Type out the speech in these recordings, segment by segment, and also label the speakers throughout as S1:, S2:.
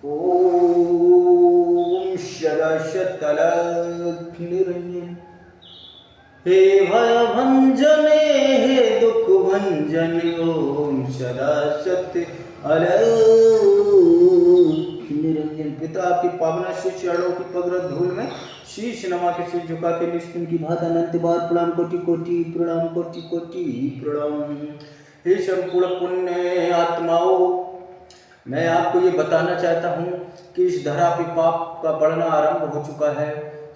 S1: ओम शरशतलग्निरंजन हे भय भंजने हे दुख भंजन ओम शरशत अलग्निरंजन। पिता आपकी पावना से चरणों की पवित्र धूल में शीश नमा के सिर झुका के निष्ठुन की भात अनंत बार प्रणाम कोटि कोटि प्रणाम कोटि कोटि प्रणाम। हे संपूर्ण पुण्य आत्माओं, मैं आपको ये बताना चाहता हूँ कि इस धरा पे पाप का बढ़ना आरंभ हो चुका है।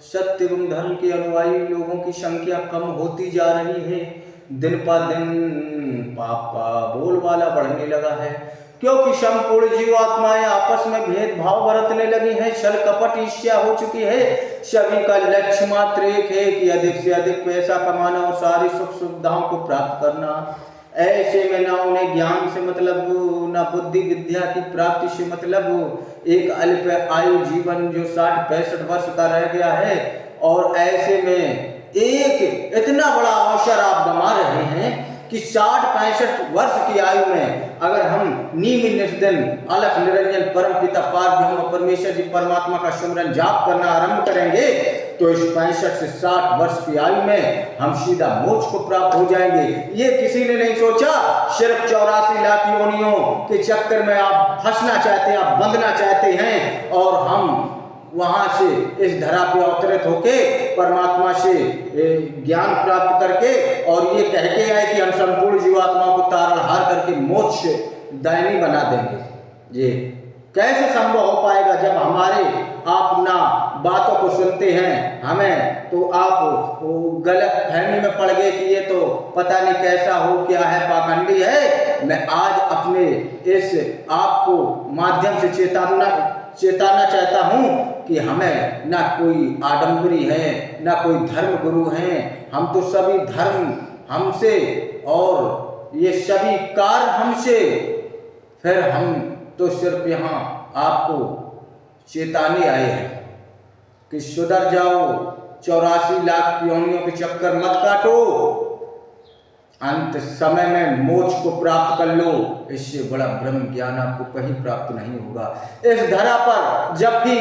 S1: सत्य एवं धर्म के अनुयायी लोगों की संख्या कम होती जा रही है। दिन पर दिन पाप का बोलबाला बढ़ने लगा है, क्योंकि संपूर्ण जीवात्माएं आपस में भेदभाव बरतने लगी हैं। छल कपट ईर्ष्या हो चुकी है। सभी का लक्ष्य मात्र एक है कि अधिक से अधिक पैसा कमाना और सारी सुख सुविधाओं को प्राप्त करना। ऐसे में ना उन्हें ज्ञान से मतलब, ना बुद्धि विद्या की प्राप्ति से मतलब। एक अल्प आयु जीवन जो 60-65 वर्ष का रह गया है, और ऐसे में एक इतना बड़ा अवसर आप गंवा रहे हैं कि 60-65 वर्ष की आयु में अगर हम नियमित निष्दिन अलख निरंजन परम पिता पार ब्रह्म परमेश्वर जी परमात्मा का सिमरन जाप करना आरंभ करेंगे, तो इस 65 से 60 वर्ष की आयु में हम सीधा मोक्ष को प्राप्त हो जाएंगे। ये किसी ने नहीं सोचा। सिर्फ 84 लाख योनियों के चक्कर में आप फंसना चाहते हैं, आप बंधना चाहते हैं, और हम वहां से इस धरा पे अवतरित होके परमात्मा से ज्ञान प्राप्त करके और ये कह के आए कि हम संपूर्ण जीवात्माओं को तारणहार करके मोक्ष दायनी बना देंगे। ये कैसे संभव हो पाएगा जब हमारे आप ना बातों को सुनते हैं हमें, तो आप गलत फहमी में पड़ गए कि ये तो पता नहीं कैसा हो, क्या है, पाखंडी है। मैं आज अपने इस आपको माध्यम से चेताना चाहता हूँ कि हमें ना कोई आडंबरी है, ना कोई धर्म गुरु हैं। हम तो सभी धर्म हमसे और ये सभी कार्य हमसे, फिर हम तो सिर्फ यहाँ आपको चेताने आए हैं कि सुधर जाओ, 84 लाख योनियों के चक्कर मत काटो, अंत समय में मोक्ष को प्राप्त कर लो। इससे बड़ा ब्रह्म ज्ञान आपको कहीं प्राप्त नहीं होगा। इस धरा पर जब भी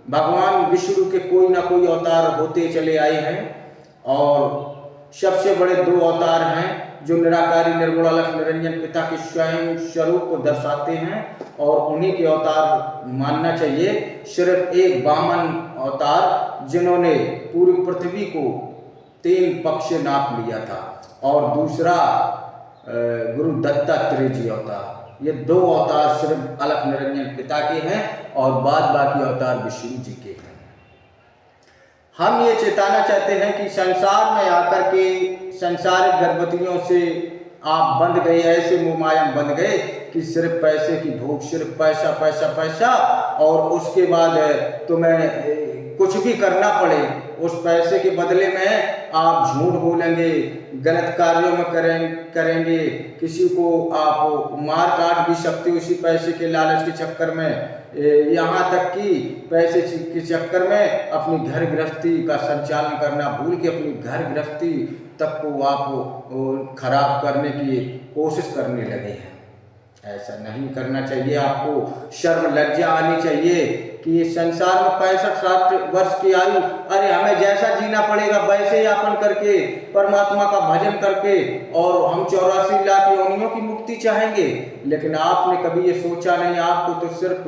S1: भगवान विष्णु के कोई ना कोई अवतार होते चले आए हैं, और सबसे बड़े 2 अवतार हैं जो निराकारी निर्गुण अलख निरंजन पिता के स्वयं स्वरूप को दर्शाते हैं, और उन्हीं के अवतार मानना चाहिए। सिर्फ एक वामन अवतार जिन्होंने पूरी पृथ्वी को 3 पक्ष से नाप लिया था, और दूसरा गुरु दत्तात्रेय जी अवतार। ये 2 अवतार सिर्फ अलख निरंजन पिता के हैं, और बाद बाकी अवतार विष्णु जी के हैं। हम ये चेताना चाहते हैं कि संसार में आकर के संसारिक गर्भवतियों से आप बंध गए, ऐसे मुमायम बंध गए कि सिर्फ पैसे की भूख, सिर्फ पैसा पैसा पैसा, और उसके बाद तुम्हें कुछ भी करना पड़े, उस पैसे के बदले में आप झूठ बोलेंगे, गलत कार्यों में करेंगे, किसी को आप मार काट भी सकते हो उसी पैसे के लालच के चक्कर में। यहाँ तक कि पैसे के चक्कर में अपनी घर गृहस्थी का संचालन करना भूल के अपनी घर गृहस्थी तक को आप खराब करने की कोशिश करने लगे हैं। ऐसा नहीं करना चाहिए। आपको शर्म लज्जा आनी चाहिए कि ये संसार में 65-60 वर्ष की आयु, अरे हमें जैसा जीना पड़ेगा वैसे यापन करके, परमात्मा का भजन करके, और हम 84 लाख योनियों की मुक्ति चाहेंगे। लेकिन आपने कभी ये सोचा नहीं। आपको तो सिर्फ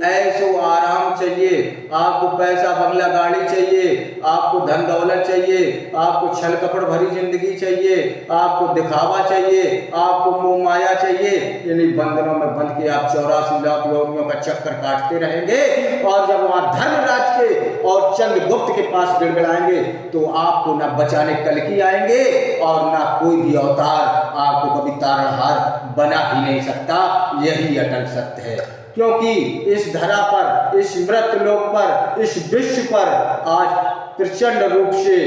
S1: ऐसो आराम चाहिए, आपको पैसा बंगला गाड़ी चाहिए, आपको धन दौलत चाहिए, आपको छल कपट भरी जिंदगी चाहिए, आपको दिखावा चाहिए, आपको मोह माया चाहिए। इन्हीं बंधनों में बंध के आप 84 लाख योनियों का चक्कर काटते रहेंगे, और जब वहां धर्मराज के और चंद्रगुप्त के पास गिड़गिड़ाएंगे तो आपको ना बचाने कल्कि आएंगे, और ना कोई भी अवतार आपको कभी तारणहार बना ही नहीं सकता। यही अटल सत्य है। क्योंकि इस धरा पर, इस मृत लोक पर, इस विश्व पर आज प्रचंड रूप से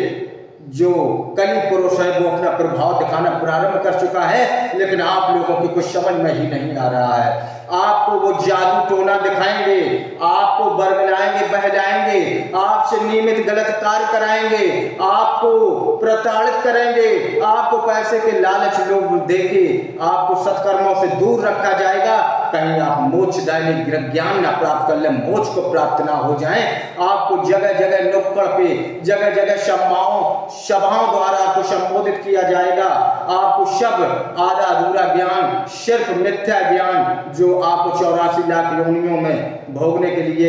S1: जो कली पुरुष है वो अपना प्रभाव दिखाना प्रारंभ कर चुका है, लेकिन आप लोगों की कुछ समझ में ही नहीं आ रहा है। आपको वो जादू टोना दिखाएंगे, आपको बरगलाएंगे, बहलाएंगे, आपसे नियमित गलत कार्य कराएंगे, आपको प्रताड़ित करेंगे, आपको पैसे के लालच लोग देके आपको सत्कर्मों से दूर रखा जाएगा। कहीं आप मोक्षदायी ज्ञान ना प्राप्त कर ले, मोक्ष को प्राप्त ना हो जाएं। आपको जगह जगह नुक्कड़ पे, जगह जगह सभाओं द्वारा आपको संबोधित किया जाएगा। आपको शब्द आधा अधूरा ज्ञान, सिर्फ मिथ्या ज्ञान जो आपको 84 लाख योनियों में भोगने के लिए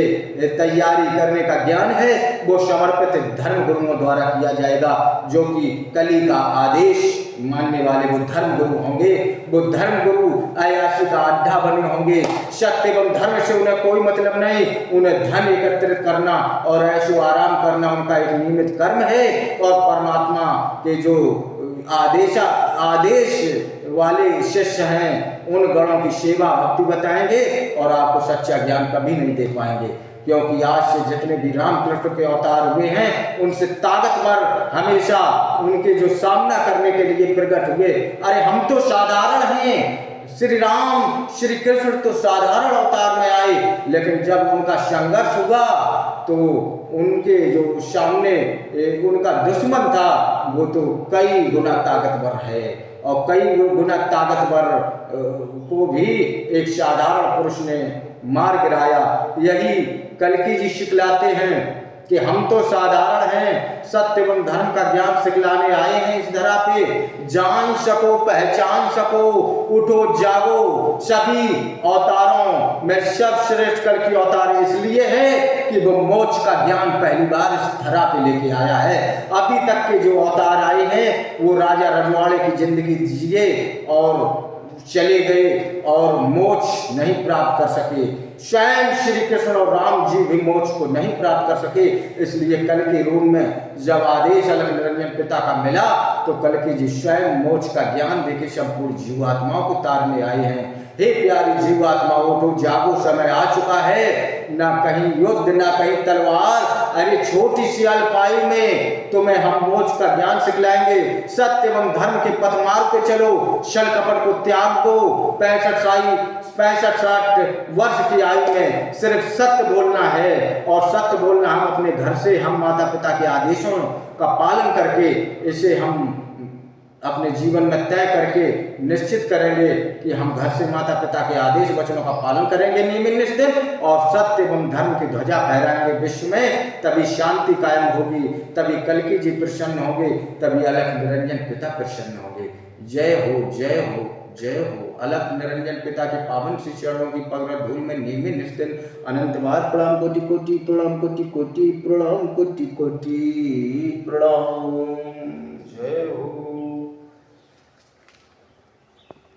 S1: तैयारी करने का ज्ञान है, वो समर्पित धर्म गुरुओं द्वारा किया जाएगा, जो कि कली का आदेश मानने वाले वो धर्म गुरु होंगे। वो धर्म गुरु अयासी का अड्डा बने होंगे। सत्य एवं धर्म से उन्हें कोई मतलब नहीं, उन्हें धन एकत्रित करना और ऐशो आराम करना उनका एक नियमित कर्म है। और परमात्मा के जो आदेश वाले शिष्य हैं, उन गणों की सेवा भक्ति बताएंगे और आपको सच्चा ज्ञान कभी नहीं दे पाएंगे। क्योंकि आज से जितने भी रामकृष्ण के अवतार हुए हैं, उनसे ताकतवर हमेशा उनके जो सामना करने के लिए प्रकट हुए। अरे हम तो साधारण हैं, श्री राम श्री कृष्ण तो साधारण अवतार में आए, लेकिन जब उनका संघर्ष हुआ तो उनके जो सामने उनका दुश्मन था वो तो कई गुना ताकतवर है, और कई गुना ताकतवर को भी एक साधारण पुरुष ने मार गिराया। यही कल्कि जी सिखलाते हैं कि हम तो साधारण हैं, सत्य एवं धर्म का ज्ञान सिखलाने आए हैं इस धरा पे। जान सको, पहचान सको, उठो जागो, सभी अवतारों में सर्वश्रेष्ठ कल्कि अवतार इसलिए है कि वो मोक्ष का ज्ञान पहली बार इस धरा पे लेके आया है। अभी तक के जो अवतार आए हैं वो राजा रजवाड़े की जिंदगी जिए और चले गए और मोक्ष नहीं प्राप्त कर सके। स्वयं श्री कृष्ण और राम जी भी मोक्ष को नहीं प्राप्त कर सके। इसलिए कल के रूप में जब आदेश अलख निरंजन पिता का मिला तो कल्कि जी स्वयं मोक्ष का ज्ञान देके संपूर्ण जीवात्माओं को तारने आए हैं। हे प्यारी जीवात्मा, उठो जागो, समय आ चुका है। ना कहीं युद्ध, ना कहीं तलवार, अरे छोटी सी अल्पायु में तुम्हें हम मोक्ष का ज्ञान सिखलाएंगे। सत्य एवं धर्म के पथ मार्ग पे चलो, छल कपट को त्याग दो। 65-60 वर्ष की आयु में सिर्फ सत्य बोलना है, और सत्य बोलना हम अपने घर से, हम माता पिता के आदेशों का पालन करके इसे हम अपने जीवन में तय करके निश्चित करेंगे कि हम घर से माता पिता के आदेश वचनों का पालन करेंगे नियमित निश्चित, और सत्य एवं धर्म की ध्वजा फहराएंगे विश्व में। तभी शांति कायम होगी, तभी कल्कि जी प्रसन्न होंगे, तभी अलख निरंजन पिता प्रसन्न होंगे। जय हो, जय हो, जय हो। अलख निरंजन पिता के पावन श्री चरणों की पग धूल में नियमित निश्चित अनंत बार प्रणाम, कोटि कोटि प्रणाम, कोटि कोटि प्रणाम, कोटि कोटि प्रणाम। जय हो।